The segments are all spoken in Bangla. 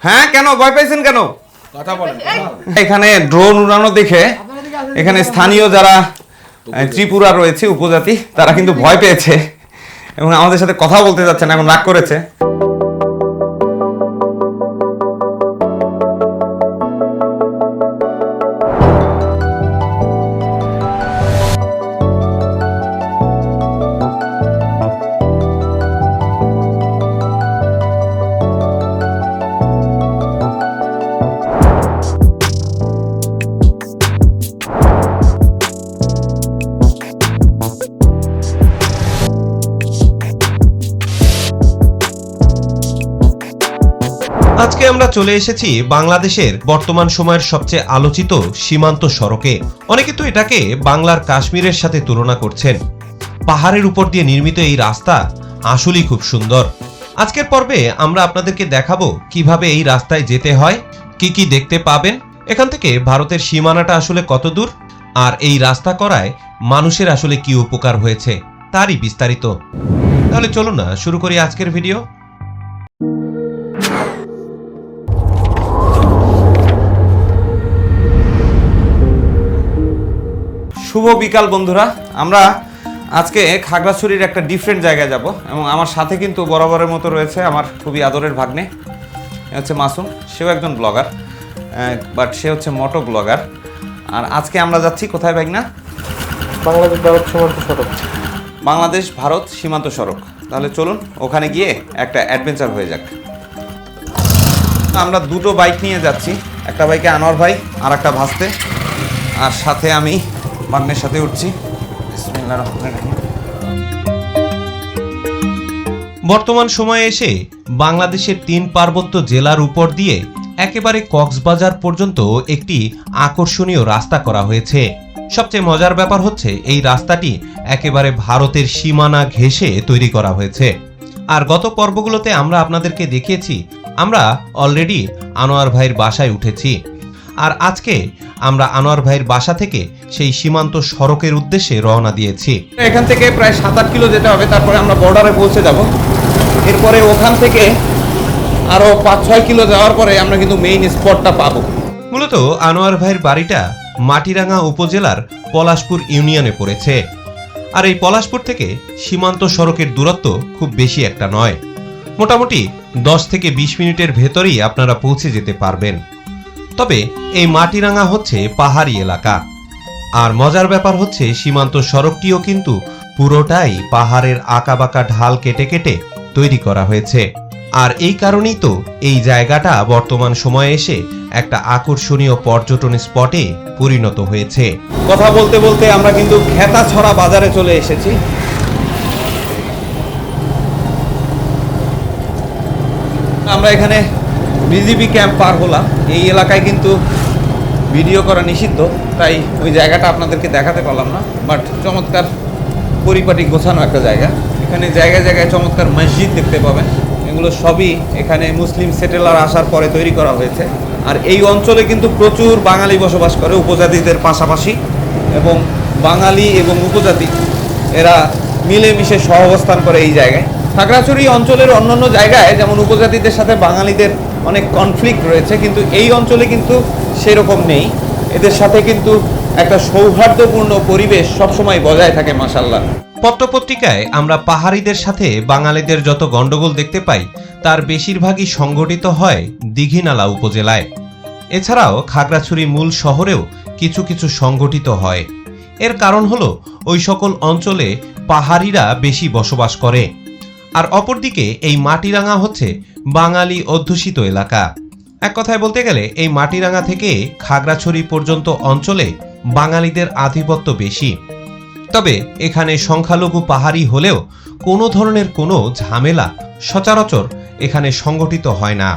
হ্যাঁ, কেন ভয় পাইছেন কেন? কথা বলেন। এখানে ড্রোন উড়ানো দেখে এখানে স্থানীয় যারা ত্রিপুরা রয়েছে উপজাতি তারা কিন্তু ভয় পেয়েছে এবং আমাদের সাথে কথা বলতে যাচ্ছে না, এখন রাগ করেছে। আজকে আমরা চলে এসেছি বাংলাদেশের বর্তমান সময়ের সবচেয়ে আলোচিত সীমান্ত সড়কে। অনেকে তো এটাকে বাংলার কাশ্মীরের সাথে তুলনা করছেন। পাহাড়ের উপর দিয়ে নির্মিত এই রাস্তা আসলেই খুব সুন্দর। আজকের পর্বে আমরা আপনাদেরকে দেখাবো কিভাবে এই রাস্তায় যেতে হয়, কি কি দেখতে পাবেন, এখান থেকে ভারতের সীমানাটা আসলে কত দূর, আর এই রাস্তা করায় মানুষের আসলে কি উপকার হয়েছে তারই বিস্তারিত। তাহলে চলুন না শুরু করি আজকের ভিডিও। শুভ বিকাল বন্ধুরা, আমরা আজকে খাগড়াছড়ির একটা ডিফারেন্ট জায়গায় যাব এবং আমার সাথে কিন্তু বরাবরের মতো রয়েছে আমার খুবই আদরের ভাগ্নে, হচ্ছে মাসুম। সেও একজন ব্লগার, বাট সে হচ্ছে মোটো ব্লগার। আর আজকে আমরা যাচ্ছি কোথায় ভাই না? বাংলাদেশ ভারত সীমান্ত সড়ক। বাংলাদেশ ভারত সীমান্ত সড়ক। তাহলে চলুন ওখানে গিয়ে একটা অ্যাডভেঞ্চার হয়ে যাক। আমরা দুটো বাইক নিয়ে যাচ্ছি, একটা বাইকে আনোয়ার ভাই আর একটা ভাস্তে, আর সাথে আমি ভাগ্নের সাথে উঠছি। বিসমিল্লাহির রহমানির রহিম। বর্তমান সময়ে এসে বাংলাদেশের 3 পার্বত্য জেলার উপর দিয়ে একেবারে কক্সবাজার পর্যন্ত একটি আকর্ষণীয় রাস্তা করা হয়েছে। সবচেয়ে মজার ব্যাপার হচ্ছে এই রাস্তাটি একেবারে ভারতের সীমানা ঘেঁষে তৈরি করা হয়েছে। আর গত পর্বগুলোতে আমরা আপনাদেরকে দেখিয়েছি আমরা অলরেডি আনোয়ার ভাইয়ের বাসায় উঠেছি, আর আজকে আমরা আনোয়ার ভাইয়ের বাসা থেকে সেই সীমান্ত সড়কের উদ্দেশ্যে রওনা দিয়েছি। এখান থেকে প্রায় 7-8 কিলো যেতে হবে, তারপরে আমরা বর্ডারে পৌঁছে যাব। এরপরে ওখান থেকে আরো 5-6 কিলো যাওয়ার পরে আমরা কিন্তু মেইন স্পটটা পাবো। মূলত আনোয়ার ভাইয়ের বাড়িটা মাটিরাঙ্গা উপজেলার পলাশপুর ইউনিয়নে পড়েছে। আর এই পলাশপুর থেকে সীমান্ত সড়কের দূরত্ব খুব বেশি একটা নয়, মোটামুটি 10 থেকে 20 মিনিটের ভেতরেই আপনারা পৌঁছে যেতে পারবেন। তবে এই মাটিরাঙ্গা হচ্ছে পাহাড়ি এলাকা, আর মজার ব্যাপার হচ্ছে সীমান্ত সড়কটিও কিন্তু পুরোটাই পাহাড়ের আঁকাবাঁকা ঢাল কেটে কেটে তৈরি করা হয়েছে। আর এই কারণেই তো এই জায়গাটা বর্তমান সময়ে এসে একটা আকর্ষণীয় পর্যটন স্পটে পরিণত হয়েছে। কথা বলতে বলতে আমরা কিন্তু খেতাছড়া বাজারে চলে এসেছি। আমরা এখানে বিজিবি ক্যাম্প পার হলাম। এই এলাকায় কিন্তু ভিডিও করা নিষিদ্ধ, তাই ওই জায়গাটা আপনাদেরকে দেখাতে পারলাম না, বাট চমৎকার পরিপাটি গোছানো একটা জায়গা। এখানে জায়গায় জায়গায় চমৎকার মসজিদ দেখতে পাবেন। এগুলো সবই এখানে মুসলিম সেটেলার আসার পরে তৈরি করা হয়েছে। আর এই অঞ্চলে কিন্তু প্রচুর বাঙালি বসবাস করে উপজাতিদের পাশাপাশি, এবং বাঙালি এবং উপজাতি এরা মিলেমিশে সহাবস্থান করে এই জায়গায়। খাগড়াছড়ি অঞ্চলের অন্যান্য জায়গায় যেমন উপজাতিদের সাথে বাঙালিদের অনেক কনফ্লিক্ট রয়েছে, কিন্তু এই অঞ্চলে কিন্তু সেরকম নেই। এদের সাথে কিন্তু একটা সৌহার্দ্যপূর্ণ পরিবেশ সবসময় বজায় থাকে মাশাআল্লাহ। পত্রপত্রিকায় আমরা পাহাড়িদের সাথে বাঙালিদের যত গন্ডগোল দেখতে পাই তার বেশিরভাগই সংঘটিত হয় দীঘিনালা উপজেলায়। এছাড়াও খাগড়াছড়ি মূল শহরেও কিছু কিছু সংঘটিত হয়। এর কারণ হলো ওই সকল অঞ্চলে পাহাড়িরা বেশি বসবাস করে, আর অপরদিকে এই মাটিরাঙ্গা হচ্ছে বাঙালি অধ্যুষিত এলাকা। এক কথায় বলতে গেলে এই মাটিরাঙ্গা থেকে খাগড়াছড়ি পর্যন্ত অঞ্চলে বাঙালিদের আধিপত্য বেশি। তবে এখানে সংখ্যালঘু পাহাড়ি হলেও কোনো ধরনের কোনো ঝামেলা সচরাচর এখানে সংগঠিত হয় না।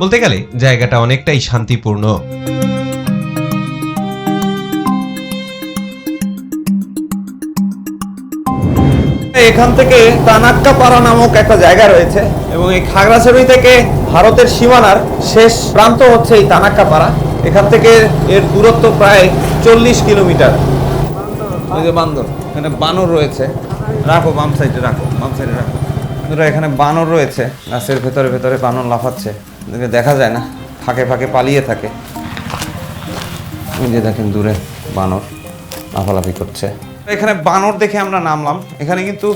বলতে গেলে জায়গাটা অনেকটাই শান্তিপূর্ণ। এখান থেকে তানাক্কাপাড়া নামক একটা জায়গা রয়েছে, এবং এই খাগড়াছড়ি থেকে ভারতের সীমানার শেষ প্রান্ত হচ্ছে এই তানাক্কাপাড়া। এখান থেকে এর দূরত্ব প্রায় 40 কিলোমিটার। ওই যে বান্দর, এখানে বানর রয়েছে। রাখো বাম সাইডে রাখো, বাম সাইডে রাখো। এখানে বানর রয়েছে, গাছের ভেতরে ভেতরে বানর লাফাচ্ছে। এদেরকে দেখা যায় না, ফাঁকে ফাঁকে পালিয়ে থাকে। ওই যে দেখেন দূরে বানর লাফালাফি করছে। এখানে বানর দেখে আমরা নামলাম। এখানে কিন্তু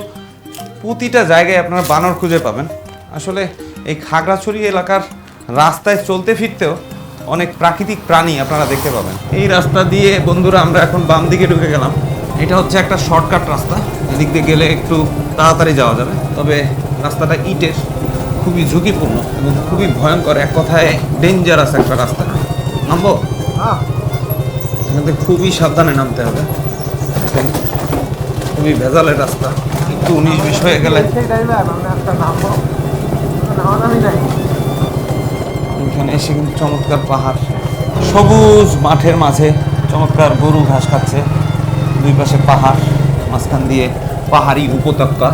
প্রতিটা জায়গায় আপনারা বানর খুঁজে পাবেন। আসলে এই খাগড়াছড়ি এলাকার রাস্তায় চলতে ফিরতেও অনেক প্রাকৃতিক প্রাণী আপনারা দেখতে পাবেন। এই রাস্তা দিয়ে বন্ধুরা আমরা এখন বাম দিকে ঢুকে গেলাম। এটা হচ্ছে একটা শর্টকাট রাস্তা, এদিক দিয়ে গেলে একটু তাড়াতাড়ি যাওয়া যাবে। তবে রাস্তাটা ইটের, খুবই ঝুঁকিপূর্ণ এবং খুবই ভয়ঙ্কর, এক কথায় ডেঞ্জারাস একটা রাস্তা। নামবো? এখান থেকে খুবই সাবধানে নামতে হবে। দেখেন খুবই ভেজালের রাস্তা, একটু 19-20 হয়ে গেলে এখানে এসে কিন্তু চমৎকার পাহাড়, সবুজ মাঠের মাঝে চমৎকার গরু ঘাস খাচ্ছে, দুই পাশে পাহাড়, মাঝখান দিয়ে পাহাড়ি উপত্যকা,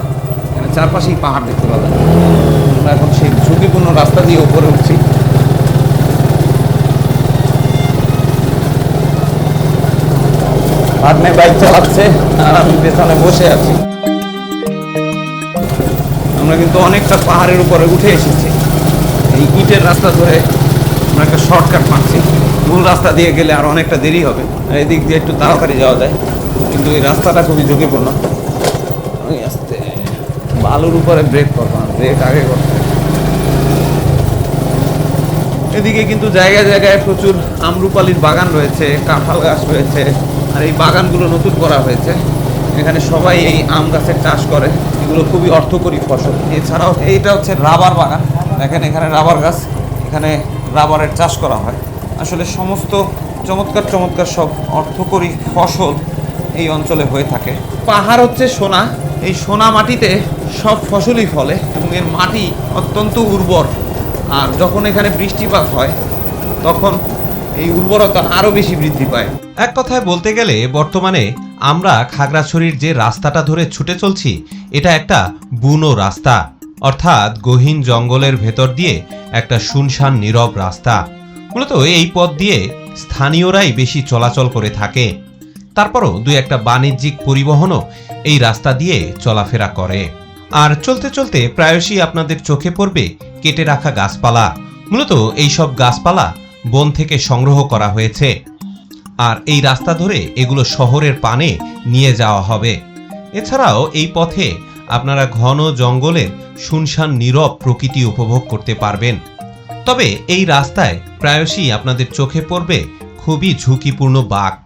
এখানে চারপাশেই পাহাড় দেখতে পাবেন। আমরা এখন সেই ঝুঁকিপূর্ণ রাস্তা দিয়ে উপরে উঠছি। ভাগ্নে বাইক চালাচ্ছে আর আমি পেছনে বসে আছি। আমরা কিন্তু অনেকটা পাহাড়ের উপরে উঠে এসেছি। এই ইটের রাস্তা ধরে আমরা একটা শর্টকাট মারছি। মূল রাস্তা দিয়ে গেলে আর অনেকটা দেরি হবে, আর এদিক দিয়ে একটু তাড়াতাড়ি যাওয়া যায়, কিন্তু এই রাস্তাটা খুবই ঝুঁকিপূর্ণ। আমি আস্তে বালুর উপরে ব্রেক করবো না, ব্রেক আগে করতে। এদিকে কিন্তু জায়গায় জায়গায় প্রচুর আমরুপালির বাগান রয়েছে, কাঁঠাল গাছ রয়েছে, আর এই বাগানগুলো নতুন করা হয়েছে। এখানে সবাই এই আম গাছের চাষ করে, এগুলো খুবই অর্থকরী ফসল। এছাড়াও এইটা হচ্ছে রাবার বাগান, দেখেন এখানে রাবার গাছ, এখানে রাবারের চাষ করা হয়। আসলে সমস্ত চমৎকার চমৎকার সব অর্থকরী ফসল এই অঞ্চলে হয়ে থাকে। পাহাড় হচ্ছে সোনা, এই সোনা মাটিতে সব ফসলই ফলে এবং এর মাটি অত্যন্ত উর্বর। আর যখন এখানে বৃষ্টিপাত হয় তখন এই উর্বরতা আরও বেশি বৃদ্ধি পায়। এক কথায় বলতে গেলে বর্তমানে আমরা খাগড়াছড়ির যে রাস্তাটা ধরে ছুটে চলছি, এটা একটা বুনো রাস্তা, অর্থাৎ গহীন জঙ্গলের ভেতর দিয়ে একটা শুনশান নীরব রাস্তা। মূলত এই পথ দিয়ে স্থানীয়রাই বেশি চলাচল করে থাকে। তারপরও দুই একটা বাণিজ্যিক পরিবহনও এই রাস্তা দিয়ে চলাফেরা করে। আর চলতে চলতে প্রায়শই আপনাদের চোখে পড়বে কেটে রাখা গাছপালা। মূলত এই সব গাছপালা বন থেকে সংগ্রহ করা হয়েছে, আর এই রাস্তা ধরে এগুলো শহরের পানে নিয়ে যাওয়া হবে। এছাড়াও এই পথে আপনারা ঘন জঙ্গলের শুনশান নীরব প্রকৃতি উপভোগ করতে পারবেন। তবে এই রাস্তায় প্রায়শই আপনাদের চোখে পড়বে খুবই ঝুঁকিপূর্ণ বাঁক।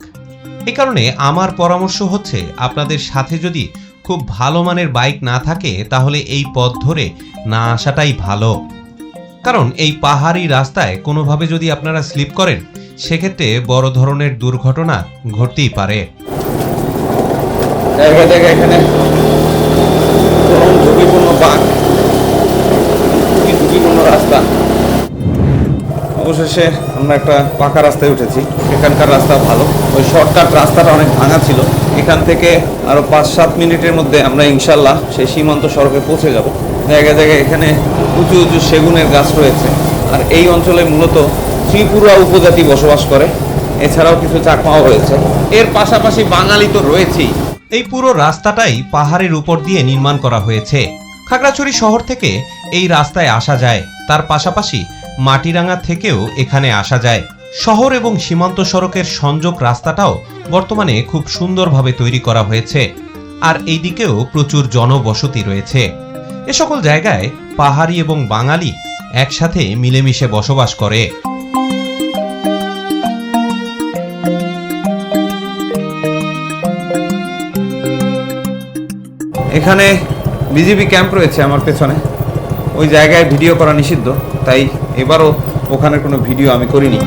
এ কারণে আমার পরামর্শ হচ্ছে, আপনাদের সাথে যদি খুব ভালো মানের বাইক না থাকে তাহলে এই পথ ধরে না আসাটাই ভালো। কারণ এই পাহাড়ি রাস্তায় কোনোভাবে যদি আপনারা স্লিপ করেন, সেক্ষেত্রে বড় ধরনের দুর্ঘটনা ঘটতেই পারে। জায়গায় জায়গায় এখানে চরম ঝুঁকিপূর্ণ বাঁক, খুবই ঝুঁকিপূর্ণ রাস্তা। অবশেষে আমরা একটা পাকা রাস্তায় উঠেছি। এখানকার রাস্তা ভালো, ওই শর্টকাট রাস্তাটা অনেক ভাঙা ছিল। এখান থেকে আরও 5-7 মিনিটের মধ্যে আমরা ইনশাল্লাহ সেই সীমান্ত সড়কে পৌঁছে যাব। জায়গায় জায়গায় এখানে উঁচু উঁচু সেগুনের গাছ রয়েছে, আর এই অঞ্চলে মূলত ত্রিপুরা উপজাতি বসবাস করে, এছাড়াও কিছু চাকমাও রয়েছে। এর পাশাপাশি বাঙালি তো রয়েছেই। এই পুরো রাস্তাটাই পাহাড়ের উপর দিয়ে নির্মাণ করা হয়েছে। খাগড়াছড়ি শহর থেকে এই রাস্তায় আসা যায়, তার পাশাপাশি মাটিরাঙ্গা থেকেও এখানে আসা যায়। শহর এবং সীমান্ত সড়কের সংযোগ রাস্তাটাও বর্তমানে খুব সুন্দরভাবে তৈরি করা হয়েছে, আর এই দিকেও প্রচুর জনবসতি রয়েছে। এ সকল জায়গায় পাহাড়ি এবং বাঙালি একসাথে মিলেমিশে বসবাস করে। এখানে বিজিবি ক্যাম্প রয়েছে আমার পেছনে, ওই জায়গায় ভিডিও করা নিষিদ্ধ, তাই এবারও ওখানে কোনো ভিডিও আমি করিনি।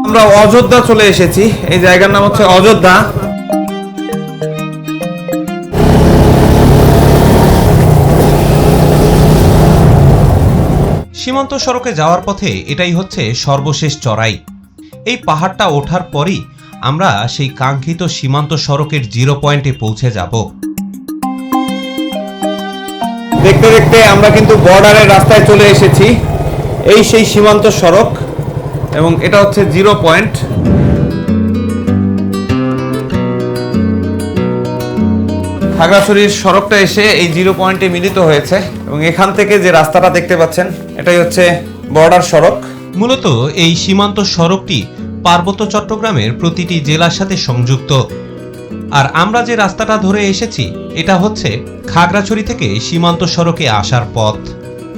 আমরা অযোধ্যা চলে এসেছি। এই জায়গার নাম হচ্ছে অযোধ্যা। সীমান্ত সড়কে যাওয়ার পথে এটাই হচ্ছে সর্বশেষ চড়াই। এই পাহাড়টা ওঠার পরই আমরা সেই কাঙ্ক্ষিত সীমান্ত সড়কের 0 পয়েন্টে পৌঁছে যাব। দেখতে দেখতে আমরা কিন্তু বর্ডারের রাস্তায় চলে এসেছি। এই সেই সীমান্ত সড়ক এবং এটা হচ্ছে 0 পয়েন্ট। খাগড়াছড়ির সড়কটা এসে এই 0 পয়েন্টে মিলিত হয়েছে এবং এখান থেকে যে রাস্তাটা দেখতে পাচ্ছেন এটাই হচ্ছে বর্ডার সড়ক। মূলত এই সীমান্ত সড়কটি পার্বত্য চট্টগ্রামের প্রতিটি জেলার সাথে সংযুক্ত। আর আমরা যে রাস্তাটা ধরে এসেছি এটা হচ্ছে খাগড়াছড়ি থেকে সীমান্ত সড়কে আসার পথ।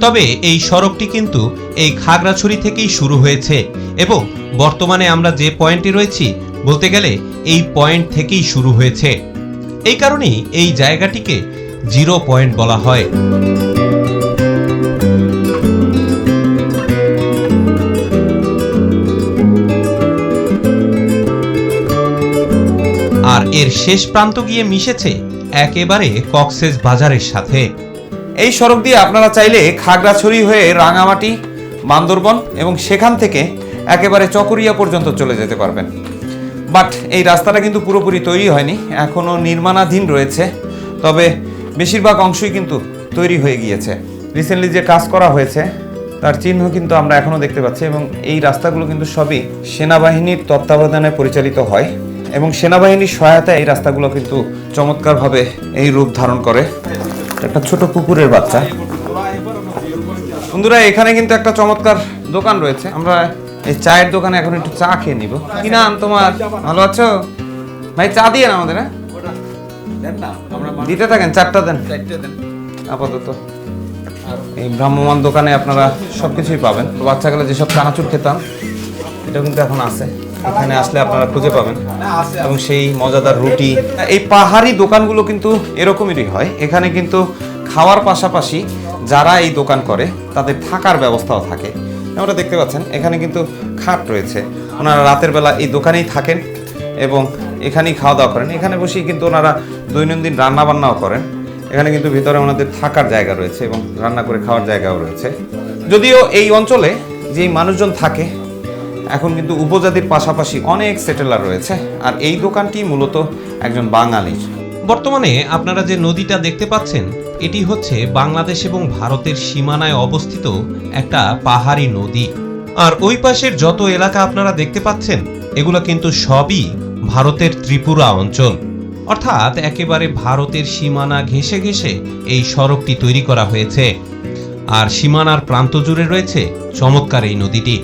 তবে এই সড়কটি কিন্তু এই খাগড়াছড়ি থেকেই শুরু হয়েছে এবং বর্তমানে আমরা যে পয়েন্টে রয়েছি বলতে গেলে এই পয়েন্ট থেকেই শুরু হয়েছে। এই কারণেই এই জায়গাটিকে 0 পয়েন্ট বলা হয়। আর এর শেষ প্রান্ত গিয়ে মিশেছে একেবারে কক্সেস বাজারের সাথে। এই সড়ক দিয়ে আপনারা চাইলে খাগড়াছড়ি হয়ে রাঙামাটি, বান্দরবন এবং সেখান থেকে একেবারে চকরিয়া পর্যন্ত চলে যেতে পারবেন। বাট এই রাস্তাটা কিন্তু পুরোপুরি তৈরি হয়নি, এখনও নির্মাণাধীন রয়েছে। তবে বেশিরভাগ অংশই কিন্তু তৈরি হয়ে গিয়েছে। রিসেন্টলি যে কাজ করা হয়েছে তার চিহ্ন কিন্তু আমরা এখনও দেখতে পাচ্ছি এবং এই রাস্তাগুলো কিন্তু সবই সেনাবাহিনীর তত্ত্বাবধানে পরিচালিত হয় এবং সেনাবাহিনীর সহায়তায় এই রাস্তাগুলো কিন্তু চমৎকারভাবে এই রূপ ধারণ করে। একটা ছোট পুকুরের বাচ্চা। বন্ধুরা, এখানে কিন্তু একটা চমৎকার দোকান রয়েছে। আমরা এই চায়ের দোকানে এখন একটু চা খেয়ে নিব। কি নাম তোমার? ভালো আছো ভাই? চা দিয়ে না আমাদের, হ্যাঁ দিতে থাকেন, 4টা দেন আপাতত। এই ভ্রাম্যমান দোকানে আপনারা সবকিছুই পাবেন। বাচ্চাকালে যেসব চানাচুর খেতাম এটা কিন্তু এখন আছে, এখানে আসলে আপনারা খুঁজে পাবেন এবং সেই মজাদার রুটি। এই পাহাড়ি দোকানগুলো কিন্তু এরকমেরই হয়। এখানে কিন্তু খাওয়ার পাশাপাশি যারা এই দোকান করে তাদের থাকার ব্যবস্থাও থাকে। আমরা দেখতে পাচ্ছেন এখানে কিন্তু খাট রয়েছে। ওনারা রাতের বেলা এই দোকানেই থাকেন এবং এখানেই খাওয়া দাওয়া করেন। এখানে বসেই কিন্তু ওনারা দৈনন্দিন রান্না বান্নাও করেন। এখানে কিন্তু ভিতরে ওনাদের থাকার জায়গা রয়েছে এবং রান্না করে খাওয়ার জায়গাও রয়েছে। যদিও এই অঞ্চলে যেই মানুষজন থাকে এখন কিন্তু উপজাতির পাশাপাশি অনেক সেটেলার রয়েছে। আর এই দোকানটি মূলত একজন বাঙালির। বর্তমানে আপনারা যে নদীটা দেখতে পাচ্ছেন এটি হচ্ছে বাংলাদেশ এবং ভারতের সীমানায় অবস্থিত একটা পাহাড়ি নদী। আর ওই পাশের যত এলাকা আপনারা দেখতে পাচ্ছেন এগুলো কিন্তু সবই ভারতের ত্রিপুরা অঞ্চল। অর্থাৎ একেবারে ভারতের সীমানা ঘেঁষে ঘেঁষে এই সড়কটি তৈরি করা হয়েছে। আর সীমানার প্রান্ত জুড়ে রয়েছে চমৎকার এই নদীটি।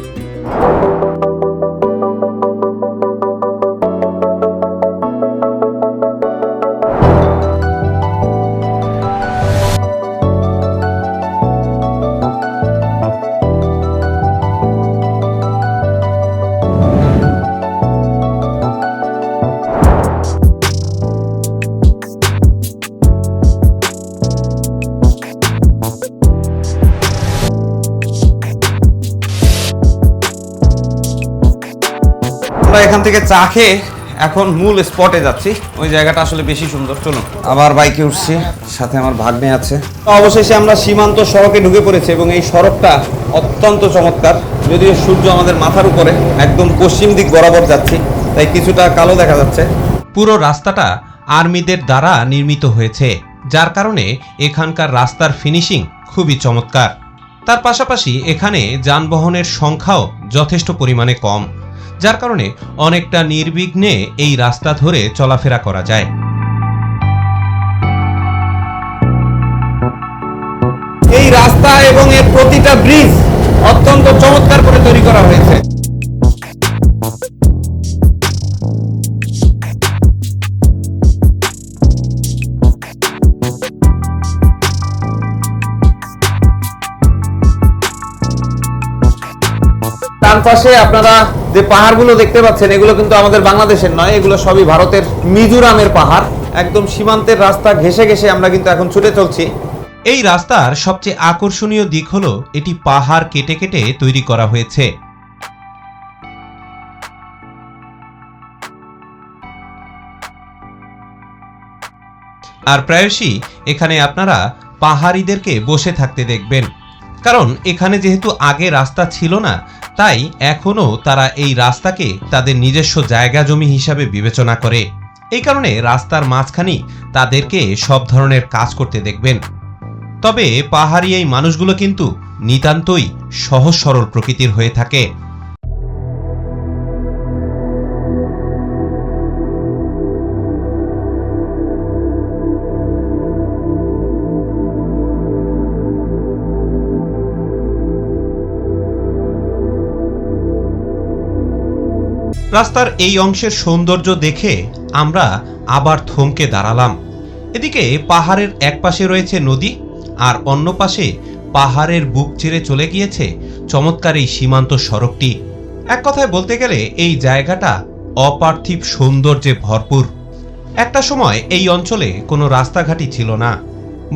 আমরা এখান থেকে চা খেয়ে এখন মূল স্পটে যাচ্ছি। ওই জায়গাটা আসলে বেশি সুন্দর। চলুন, আবার বাইকে উঠছি, সাথে আমার ভাগ্নে আছে। অবশেষে আমরা সীমান্ত সড়কে ঢুকে পড়েছি এবং এই সড়কটা অত্যন্ত চমৎকার। যদিও সূর্য আমাদের মাথার উপরে, একদম পশ্চিম দিক বরাবর যাচ্ছি, তাই কিছুটা কালো দেখা যাচ্ছে। পুরো রাস্তাটা আর্মিদের দ্বারা নির্মিত হয়েছে, যার কারণে এখানকার রাস্তার ফিনিশিং খুবই চমৎকার। তার পাশাপাশি এখানে যানবাহনের সংখ্যাও যথেষ্ট পরিমাণে কম, যার কারণে অনেকটা নির্বিঘ্নে এই রাস্তা ধরে চলাফেরা করা যায়। এই রাস্তা এবং এর প্রতিটা ব্রিজ অত্যন্ত চমৎকার করে তৈরি করা হয়েছে। ডান পাশে আপনারা যে পাহাড়গুলো দেখতে পাচ্ছেন এগুলো কিন্তু আমাদের বাংলাদেশের নয়, এগুলো সবই ভারতের মিজোরামের পাহাড়। একদম সীমান্তের রাস্তা ঘেঁষে ঘেঁষে আমরা কিন্তু এখন ছুটে চলছি। এই রাস্তার সবচেয়ে আকর্ষণীয় দিক হলো এটি পাহাড় কেটে কেটে তৈরি করা হয়েছে। আর প্রায়শই এখানে আপনারা পাহাড়িদেরকে বসে থাকতে দেখবেন, কারণ এখানে যেহেতু আগে রাস্তা ছিল না, তাই এখনো তারা এই রাস্তাকে তাদের নিজস্ব জায়গা জমি হিসাবে বিবেচনা করে। এই কারণে রাস্তার মাঝখানেই তাদেরকে সব ধরনের কাজ করতে দেখবেন। তবে পাহাড়ি এই মানুষগুলো কিন্তু নিতান্তই সহজ সরল প্রকৃতির হয়ে থাকে। রাস্তার এই অংশের সৌন্দর্য দেখে আমরা আবার থমকে দাঁড়ালাম। এদিকে পাহাড়ের এক পাশে রয়েছে নদী, আর অন্য পাশে পাহাড়ের বুক চিরে চলে গিয়েছে চমৎকার এই সীমান্ত সড়কটি। এক কথায় বলতে গেলে এই জায়গাটা অপার্থিব সৌন্দর্যে ভরপুর। একটা সময় এই অঞ্চলে কোনো রাস্তাঘাটই ছিল না।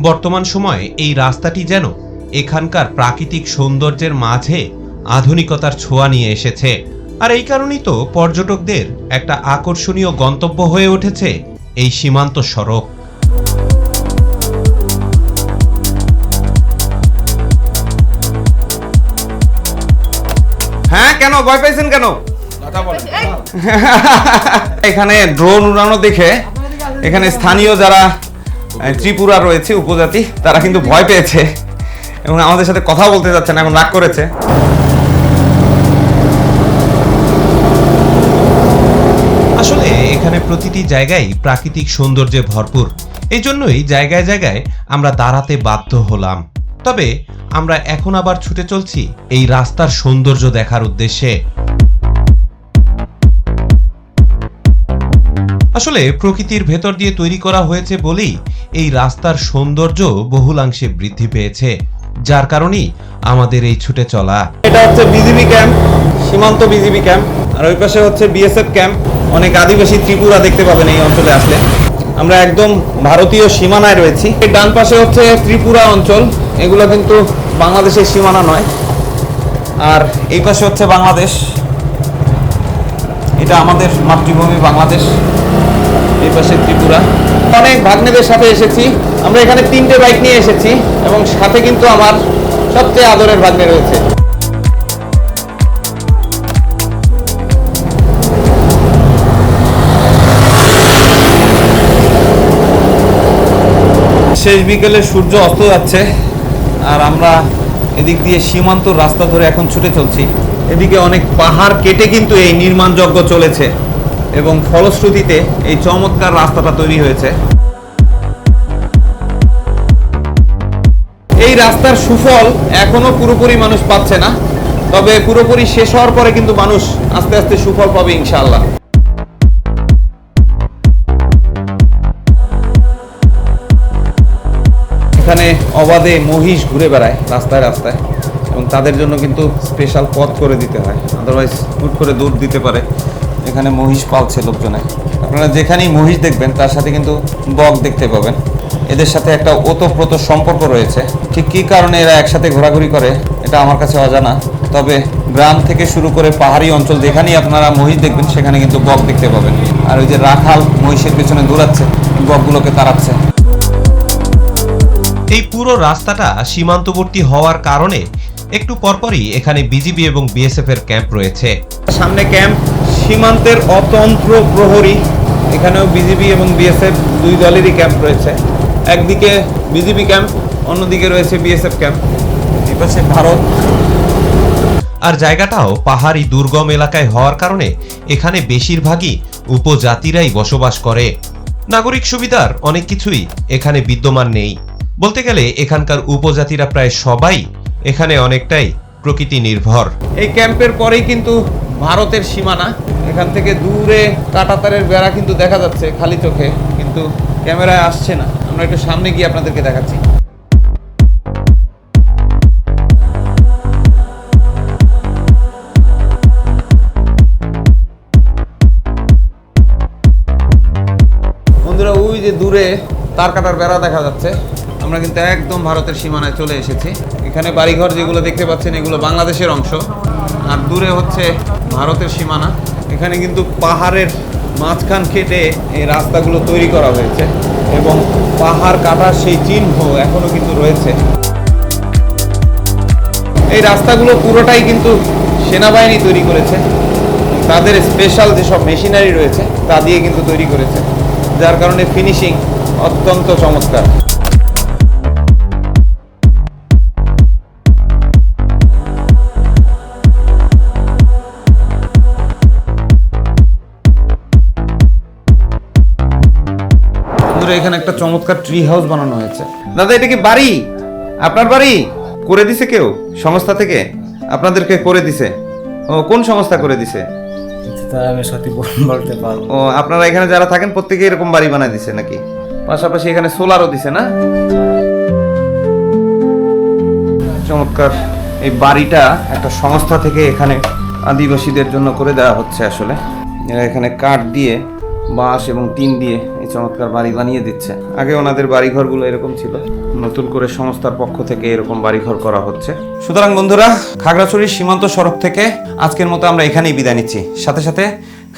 বর্তমান সময়ে এই রাস্তাটি যেন এখানকার প্রাকৃতিক সৌন্দর্যের মাঝে আধুনিকতার ছোঁয়া নিয়ে এসেছে। আর এই কারণেই তো পর্যটকদের একটা আকর্ষণীয় গন্তব্য হয়ে উঠেছে এই সীমান্ত সড়ক। হ্যাঁ, কেন ভয় পাইছেন কেন? এখানে ড্রোন উড়ানো দেখে এখানে স্থানীয় যারা ত্রিপুরা রয়েছে উপজাতি, তারা কিন্তু ভয় পেয়েছে এবং আমাদের সাথে কথা বলতে যাচ্ছে না, এখন রাগ করেছে। আসলে এখানে প্রতিটি জায়গায় প্রাকৃতিক সৌন্দর্যে ভরপুর, এই জন্যই জায়গায় জায়গায় আমরা দাঁড়াতে বাধ্য হলাম। তবে আমরা এখন আবার ছুটে চলছি এই রাস্তার সৌন্দর্য দেখার উদ্দেশ্যে। আসলে প্রকৃতির ভেতর দিয়ে তৈরি করা হয়েছে বলেই এই রাস্তার সৌন্দর্য বহুলাংশে বৃদ্ধি পেয়েছে, যার কারণেই আমাদের এই ছুটে চলা। এটা হচ্ছে বিজিবি ক্যাম্প, সীমান্ত বিজিবি ক্যাম্প, আর ওই পাশে হচ্ছে বিএসএফ ক্যাম্প। অনেক আদিবাসী ত্রিপুরা দেখতে পাবেন এই অঞ্চলে আসলে। আমরা একদম ভারতীয় সীমানায় রয়েছি। এই ডান পাশে হচ্ছে ত্রিপুরা অঞ্চল, এগুলো কিন্তু বাংলাদেশের সীমানা নয়। আর এই পাশে হচ্ছে বাংলাদেশ, এটা আমাদের মাতৃভূমি বাংলাদেশ। এই পাশে ত্রিপুরা। অনেক ভাগ্নেদের সাথে এসেছি আমরা, এখানে 3টে বাইক নিয়ে এসেছি এবং সাথে কিন্তু আমার সবচেয়ে আদরের ভাগ্নে রয়েছে। শেষ বিকেলে সূর্য অস্ত যাচ্ছে আর আমরা এদিক দিয়ে সীমান্ত রাস্তা ধরে এখন ছুটে চলছি। এদিকে অনেক পাহাড় কেটে কিন্তু এই নির্মাণযজ্ঞ চলেছে এবং ফলশ্রুতিতে এই চমৎকার রাস্তাটা তৈরি হয়েছে। এই রাস্তার সুফল এখনো পুরোপুরি মানুষ পাচ্ছে না, তবে পুরোপুরি শেষ হওয়ার পরে কিন্তু মানুষ আস্তে আস্তে সুফল পাবে ইনশাআল্লাহ। এখানে অবাধে মহিষ ঘুরে বেড়ায় রাস্তায় রাস্তায় এবং তাদের জন্য কিন্তু স্পেশাল পথ করে দিতে হয়, আদারওয়াইজ হুট করে দৌড় দিতে পারে। এখানে মহিষ পালছে লোকজনে, আপনারা যেখানেই মহিষ দেখবেন তার সাথে কিন্তু বক দেখতে পাবেন। এদের সাথে একটা ওতপ্রোত সম্পর্ক রয়েছে। ঠিক কী কারণে এরা একসাথে ঘোরাঘুরি করে এটা আমার কাছে অজানা, তবে গ্রাম থেকে শুরু করে পাহাড়ি অঞ্চল যেখানেই আপনারা মহিষ দেখবেন সেখানে কিন্তু বক দেখতে পাবেন। আর ওই যে রাখাল মহিষের পেছনে দৌড়াচ্ছে, বকগুলোকে তাড়াচ্ছে। এই পুরো রাস্তাটা সীমান্তবর্তী হওয়ার কারণে একটু পরপরই এখানে বিজিবি এবং বিএসএফ এর ক্যাম্প রয়েছে। সামনে ক্যাম্প, সীমান্তের অতন্ত্র প্রহরী, এখানেও বিজিবি এবং বিএসএফ দুই দলেরই ক্যাম্প রয়েছে। একদিকে বিজিবি ক্যাম্প, অন্যদিকে রয়েছে বিএসএফ ক্যাম্প। এই পাশে ভারত। আর জায়গাটাও পাহাড়ি দুর্গম এলাকায় হওয়ার কারণে এখানে বেশিরভাগই উপজাতিরাই বসবাস করে। নাগরিক সুবিধার অনেক কিছুই এখানে বিদ্যমান নেই। বলতে গেলে এখানকার উপজাতিরা প্রায় সবাই এখানে অনেকটাই প্রকৃতি নির্ভর। এই ক্যাম্পের পরেই কিন্তু ভারতের সীমানা। এখান থেকে দূরে কাঁটাতারের বেড়া কিন্তু দেখা যাচ্ছে খালি চোখে, কিন্তু ক্যামেরায় আসছে না। আমরা একটু সামনে গিয়ে আপনাদেরকে দেখাচ্ছি। বন্ধুরা, ওই যে দূরে তার কাটার বেড়া দেখা যাচ্ছে, আমরা কিন্তু একদম ভারতের সীমানায় চলে এসেছি। এখানে বাড়িঘর যেগুলো দেখতে পাচ্ছেন এগুলো বাংলাদেশের অংশ, আর দূরে হচ্ছে ভারতের সীমানা। এখানে কিন্তু পাহাড়ের মাঝখান কেটে এই রাস্তাগুলো তৈরি করা হয়েছে এবং পাহাড় কাটার সেই চিহ্ন এখনো কিন্তু রয়েছে। এই রাস্তাগুলো পুরোটাই কিন্তু সেনাবাহিনী তৈরি করেছে, তাদের স্পেশাল যেসব মেশিনারি রয়েছে তা দিয়ে কিন্তু তৈরি করেছে, যার কারণে ফিনিশিং অত্যন্ত চমৎকার। এখানে একটা চমৎকার ট্রি হাউস বানানো হয়েছে। দাদা, এটা কি বাড়ি? আপনার বাড়ি করে দিছে কেউ সংস্থা থেকে? আপনাদেরকে করে দিছে? ও, কোন সংস্থা করে দিছে? তা আমি সত্যি বলতে পারবো না। ও আপনারা এখানে যারা থাকেন প্রত্যেকে এরকম বাড়ি বানায় দিছে নাকি? পাশাপাশি এখানে সোলারও দিছে না? চমৎকার। এই বাড়িটা একটা সংস্থা থেকে এখানে আদিবাসীদের জন্য করে দেওয়া হচ্ছে। আসলে এরা এখানে কাঠ দিয়ে, বাঁশ এবং টিন দিয়ে এই চমৎকার বাড়ি বানিয়ে দিচ্ছে। আগে ওনাদের বাড়িঘরগুলো এরকম ছিল, নতুন করে সংস্থার পক্ষ থেকে এরকম বাড়িঘর করা হচ্ছে। সুতরাং বন্ধুরা, খাগড়াছড়ির সীমান্ত সড়ক থেকে আজকের মতো আমরা এখানেই বিদায় নিচ্ছি, সাথে সাথে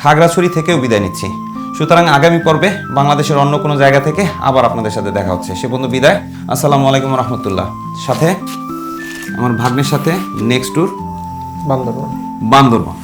খাগড়াছড়ি থেকেও বিদায় নিচ্ছি। সুতরাং আগামী পর্বে বাংলাদেশের অন্য কোনো জায়গা থেকে আবার আপনাদের সাথে দেখা হচ্ছে। সে বন্ধু বিদায়। আসসালামু আলাইকুম রহমতুল্লাহ। সাথে আমার ভাগ্নের সাথে নেক্সট ট্যুর বান্দরবান। বান্দরবান।